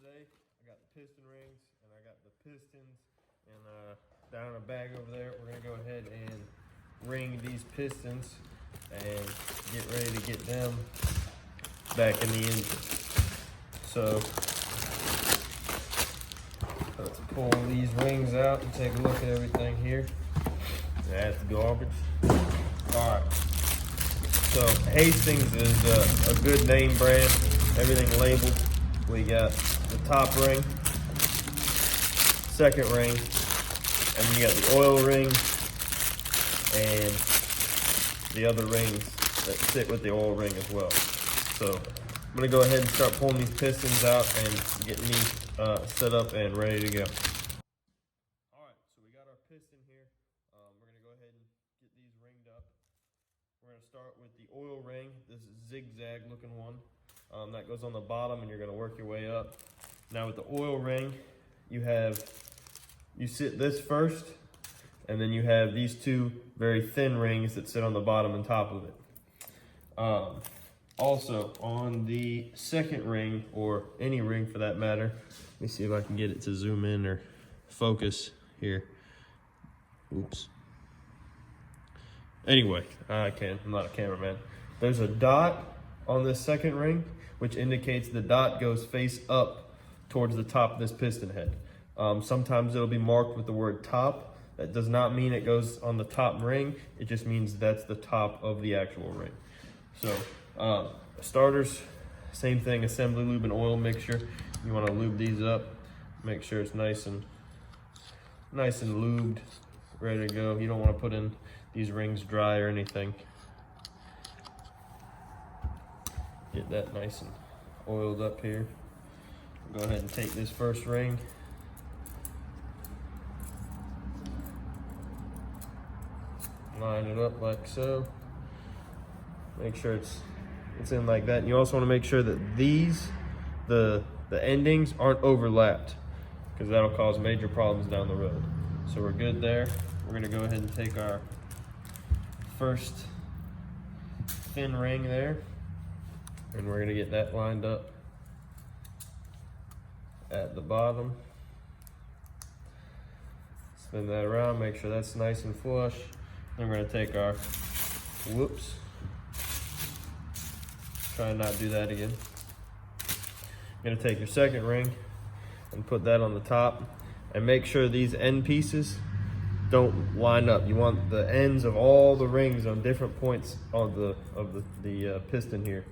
today. I got the piston rings and I got the pistons, and down in a bag over there, we're gonna go ahead and ring these pistons and get ready to get them back in the engine. So let's pull these rings out and take a look at everything here. That's garbage. All right. So Hastings is a good name brand. Everything labeled. We got the top ring, second ring, and you got the oil ring and the other rings that sit with the oil ring as well. So I'm gonna go ahead and start pulling these pistons out and getting these set up and ready to go. All right, so we got our piston here. We're gonna go ahead and get these ringed up. We're gonna start with the oil ring. This is zigzag looking one. That goes on the bottom and you're gonna work your way up. Now with the oil ring, you sit this first, and then you have these two very thin rings that sit on the bottom and top of it. Also on the second ring, or any ring for that matter, let me see if I can get it to zoom in or focus here. Oops. Anyway, I can, I'm not a cameraman. There's a dot on this second ring, which indicates the dot goes face up towards the top of this piston head. Sometimes it'll be marked with the word top. That does not mean it goes on the top ring. It just means that's the top of the actual ring. So starters, same thing, assembly lube and oil mixture. You want to lube these up, make sure it's nice and lubed, ready to go. You don't want to put in these rings dry or anything. Get that nice and oiled up here. Go ahead and take this first ring. Line it up like so. Make sure it's in like that. And you also want to make sure that the endings aren't overlapped, because that'll cause major problems down the road. So we're good there. We're gonna go ahead and take our first thin ring there, and we're gonna get that lined up at the bottom. Spin that around, make sure that's nice and flush. Then we're gonna take our, whoops, try and not do that again. You're gonna take your second ring and put that on the top, and make sure these end pieces don't line up. You want the ends of all the rings on different points of the piston here.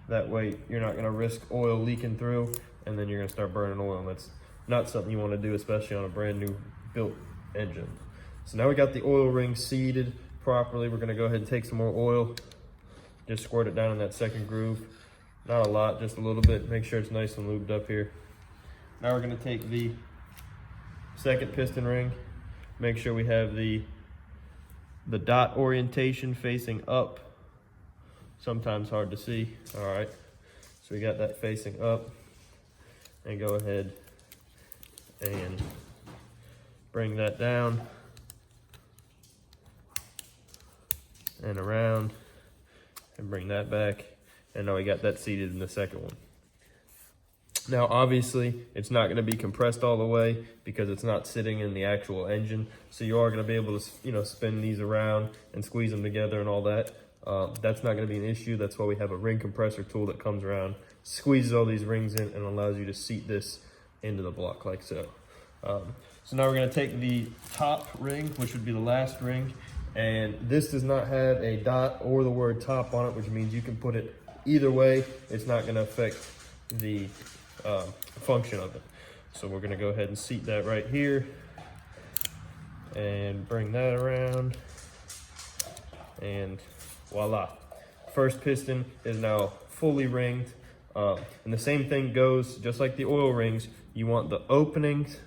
That way you're not gonna risk oil leaking through, and then you're gonna start burning oil. And that's not something you wanna do, especially on a brand new built engine. So now we got the oil ring seated properly. We're gonna go ahead and take some more oil, just squirt it down in that second groove. Not a lot, just a little bit. Make sure it's nice and lubed up here. Now we're gonna take the second piston ring, make sure we have the dot orientation facing up. Sometimes hard to see. All right, so we got that facing up, and go ahead and bring that down and around, and bring that back. And now we got that seated in the second one. Now, obviously, it's not going to be compressed all the way because it's not sitting in the actual engine. So you are going to be able to, spin these around and squeeze them together and all that. That's not going to be an issue. That's why we have a ring compressor tool that comes around, squeezes all these rings in, and allows you to seat this into the block like so. So now we're going to take the top ring, which would be the last ring, and this does not have a dot or the word top on it, which means you can put it either way. It's not going to affect the function of it. So we're going to go ahead and seat that right here and bring that around, and voila, first piston is now fully ringed. And the same thing goes, just like the oil rings, you want the openings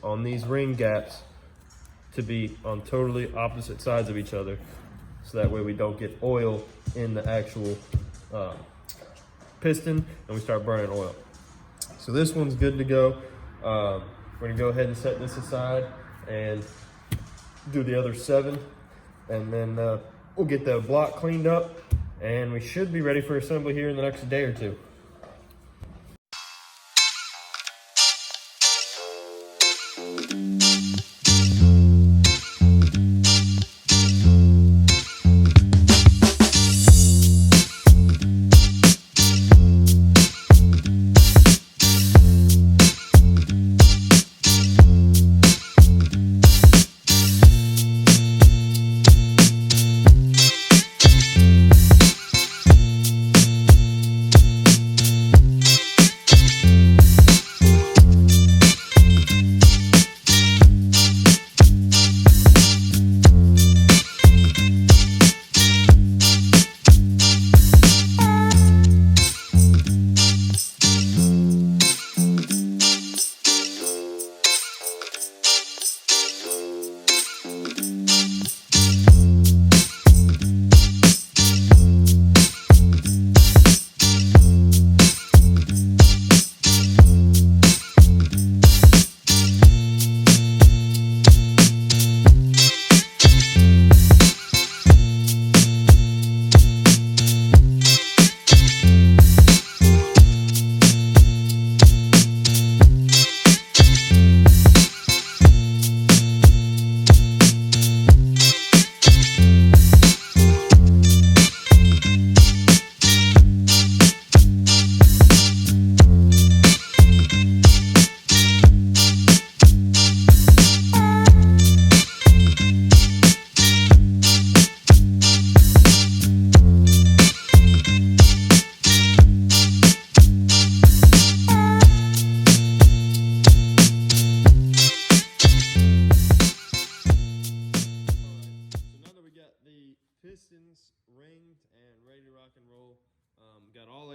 on these ring gaps to be on totally opposite sides of each other, so that way we don't get oil in the actual piston and we start burning oil. So this one's good to go. We're gonna go ahead and set this aside and do the other 7, and then we'll get the block cleaned up, and we should be ready for assembly here in the next day or two.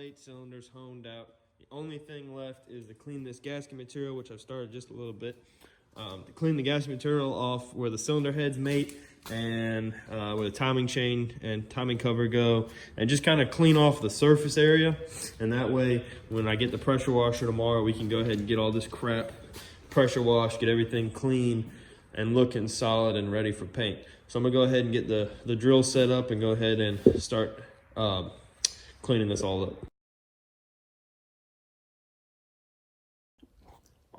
plate, cylinders honed out. The only thing left is to clean this gasket material, which I've started just a little bit. To clean the gasket material off where the cylinder heads mate and where the timing chain and timing cover go, and just kind of clean off the surface area. And that way, when I get the pressure washer tomorrow, we can go ahead and get all this crap pressure washed, get everything clean and looking solid and ready for paint. So I'm gonna go ahead and get the drill set up and go ahead and start cleaning this all up.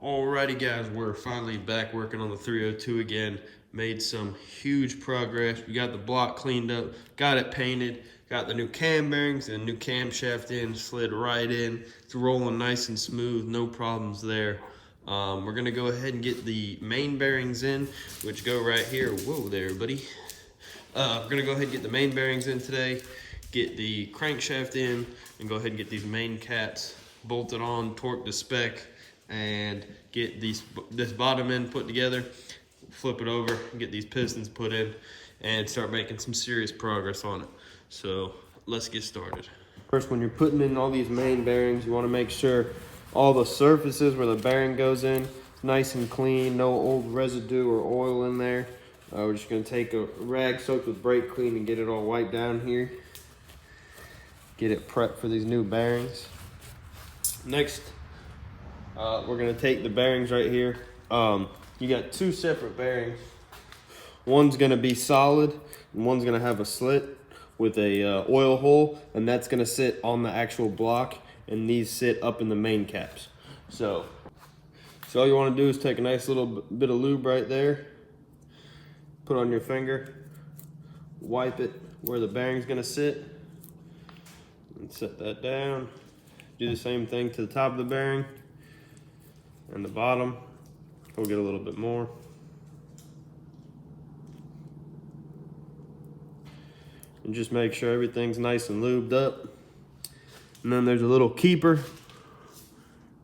Alrighty guys, we're finally back working on the 302 again. Made some huge progress. We got the block cleaned up, got it painted, got the new cam bearings and new camshaft in, slid right in. It's rolling nice and smooth, no problems there. We're gonna go ahead and get the main bearings in, which go right here. Whoa there, buddy. We're gonna go ahead and get the main bearings in today, get the crankshaft in, and go ahead and get these main caps bolted on, torqued to spec, and get this bottom end put together, flip it over, and get these pistons put in, and start making some serious progress on it. So let's get started. First, when you're putting in all these main bearings, you want to make sure all the surfaces where the bearing goes in is nice and clean, no old residue or oil in there. We're just going to take a rag soaked with brake clean and get it all wiped down here. Get it prepped for these new bearings. Next, we're gonna take the bearings right here. You got two separate bearings. One's gonna be solid and one's gonna have a slit with a oil hole, and that's gonna sit on the actual block, and these sit up in the main caps. So all you wanna do is take a nice little bit of lube right there, put on your finger, wipe it where the bearing's gonna sit, and set that down. Do the same thing to the top of the bearing and the bottom. We'll get a little bit more. And just make sure everything's nice and lubed up. And then there's a little keeper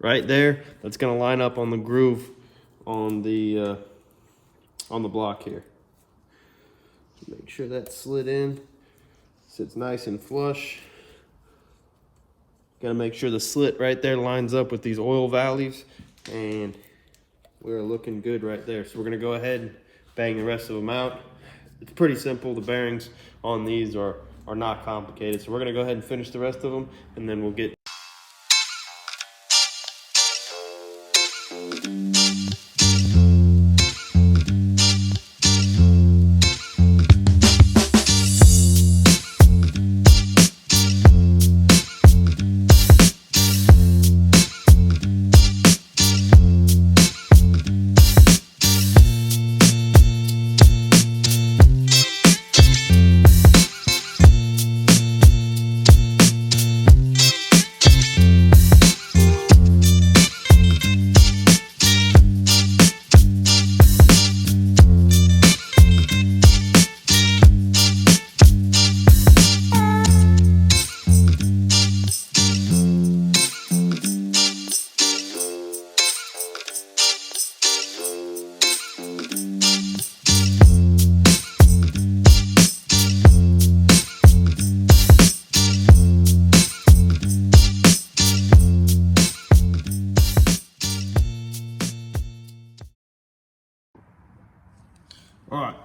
right there that's gonna line up on the groove on the block here. So make sure that's slid in, sits nice and flush. Gotta make sure the slit right there lines up with these oil valleys, and we're looking good right there. So we're gonna go ahead and bang the rest of them out. It's pretty simple. The bearings on these are not complicated. So we're gonna go ahead and finish the rest of them, and then we'll get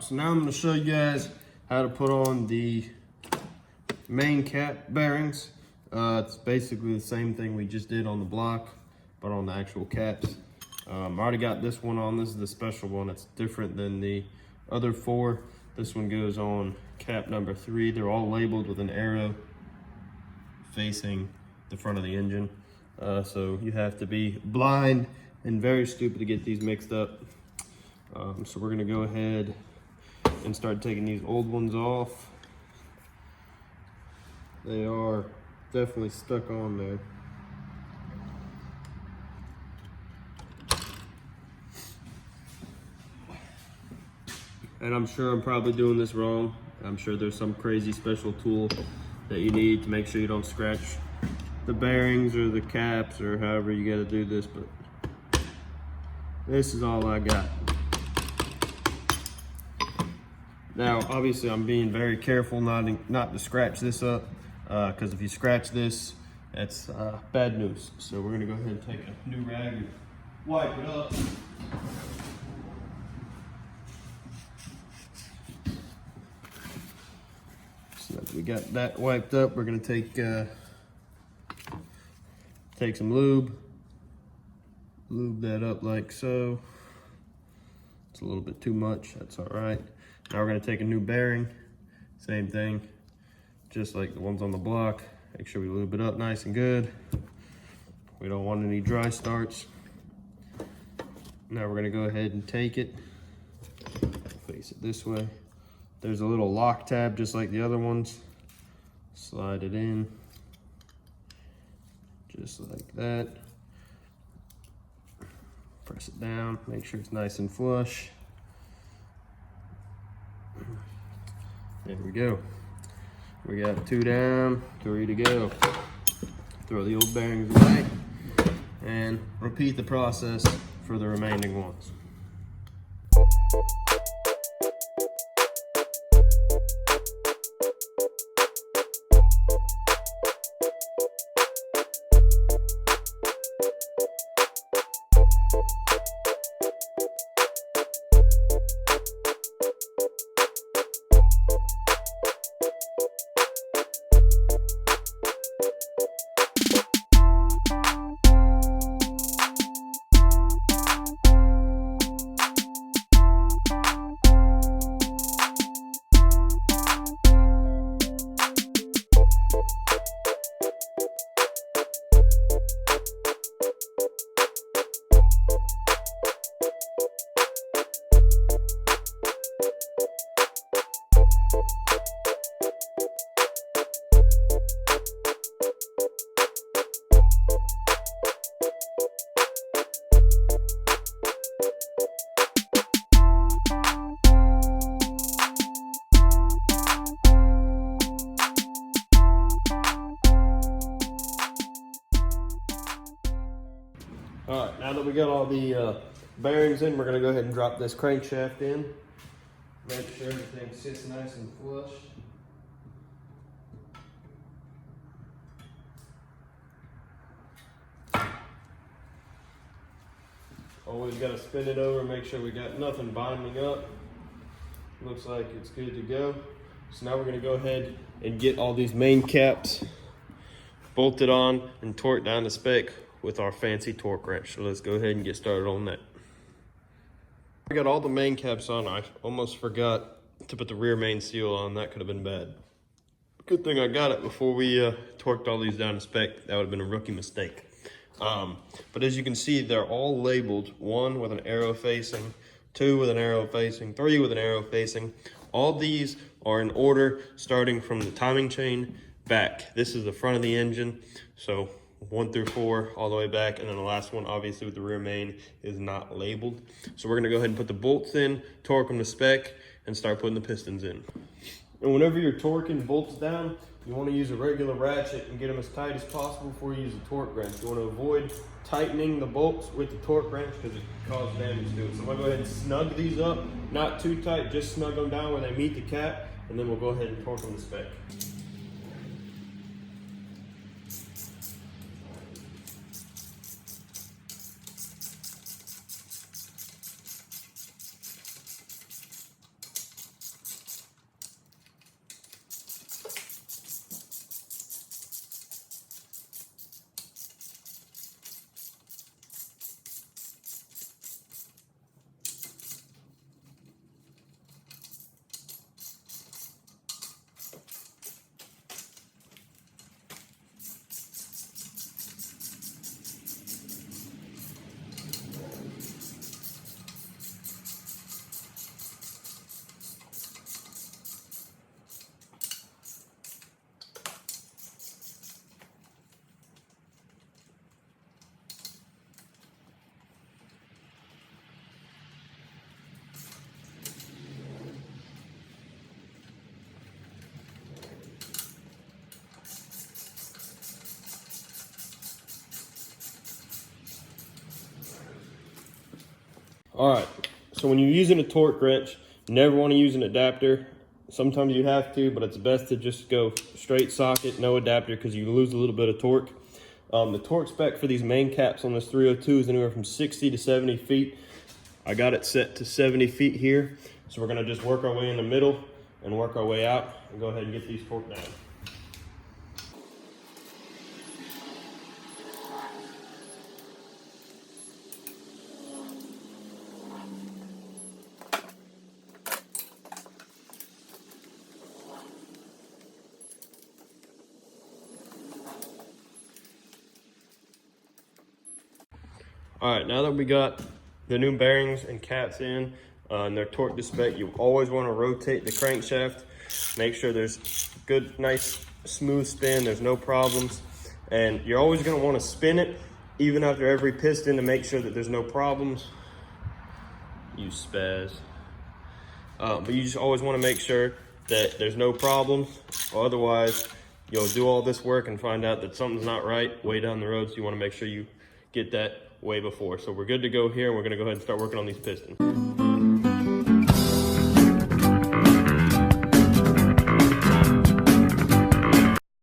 So now I'm going to show you guys how to put on the main cap bearings. It's basically the same thing we just did on the block, but on the actual caps. I already got this one on. This is the special one. It's different than the other four. This one goes on cap number 3. They're all labeled with an arrow facing the front of the engine. So you have to be blind and very stupid to get these mixed up. So we're going to go ahead and start taking these old ones off. They are definitely stuck on there. And I'm sure I'm probably doing this wrong. I'm sure there's some crazy special tool that you need to make sure you don't scratch the bearings or the caps or however you got to do this, but this is all I got. Now, obviously, I'm being very careful not to scratch this up, because if you scratch this That's bad news. So we're gonna go ahead and take a new rag and wipe it up. So that we got that wiped up, we're gonna take some lube that up like so. It's a little bit too much, that's all right. Now we're gonna take a new bearing, same thing, just like the ones on the block. Make sure we lube it up nice and good. We don't want any dry starts. Now we're gonna go ahead and take it, face it this way. There's a little lock tab just like the other ones. Slide it in, just like that. Press it down, make sure it's nice and flush. There we go. We got 2 down, 3 to go. Throw the old bearings away and repeat the process for the remaining ones. All right, now that we got all the bearings in, we're gonna go ahead and drop this crankshaft in. Make sure everything sits nice and flush. Always gotta spin it over, make sure we got nothing binding up. Looks like it's good to go. So now we're gonna go ahead and get all these main caps bolted on and torqued down to spec with our fancy torque wrench. So let's go ahead and get started on that. I got all the main caps on. I almost forgot to put the rear main seal on. That could have been bad. Good thing I got it before we torqued all these down to spec. That would have been a rookie mistake. But as you can see, they're all labeled. 1 with an arrow facing, 2 with an arrow facing, 3 with an arrow facing. All these are in order starting from the timing chain back. This is the front of the engine. So 1 through 4 all the way back, and then the last one obviously with the rear main is not labeled. So we're gonna go ahead and put the bolts in, torque them to spec, and start putting the pistons in. And whenever you're torquing bolts down, you want to use a regular ratchet and get them as tight as possible before you use a torque wrench. You want to avoid tightening the bolts with the torque wrench because it causes damage to it. So I'm gonna go ahead and snug these up, not too tight, just snug them down where they meet the cap, and then we'll go ahead and torque them to spec. All right, so when you're using a torque wrench, you never want to use an adapter. Sometimes you have to, but it's best to just go straight socket, no adapter, because you lose a little bit of torque. The torque spec for these main caps on this 302 is anywhere from 60 to 70 feet. I got it set to 70 feet here. So we're gonna just work our way in the middle and work our way out and go ahead and get these torqued down. All right, now that we got the new bearings and caps in and their torque to spec, you always want to rotate the crankshaft. Make sure there's good, nice, smooth spin. There's no problems. And you're always going to want to spin it even after every piston to make sure that there's no problems. You spaz. But you just always want to make sure that there's no problems. Otherwise, you'll do all this work and find out that something's not right way down the road. So you want to make sure you get that way before. So we're good to go here. We're going to go ahead and start working on these pistons.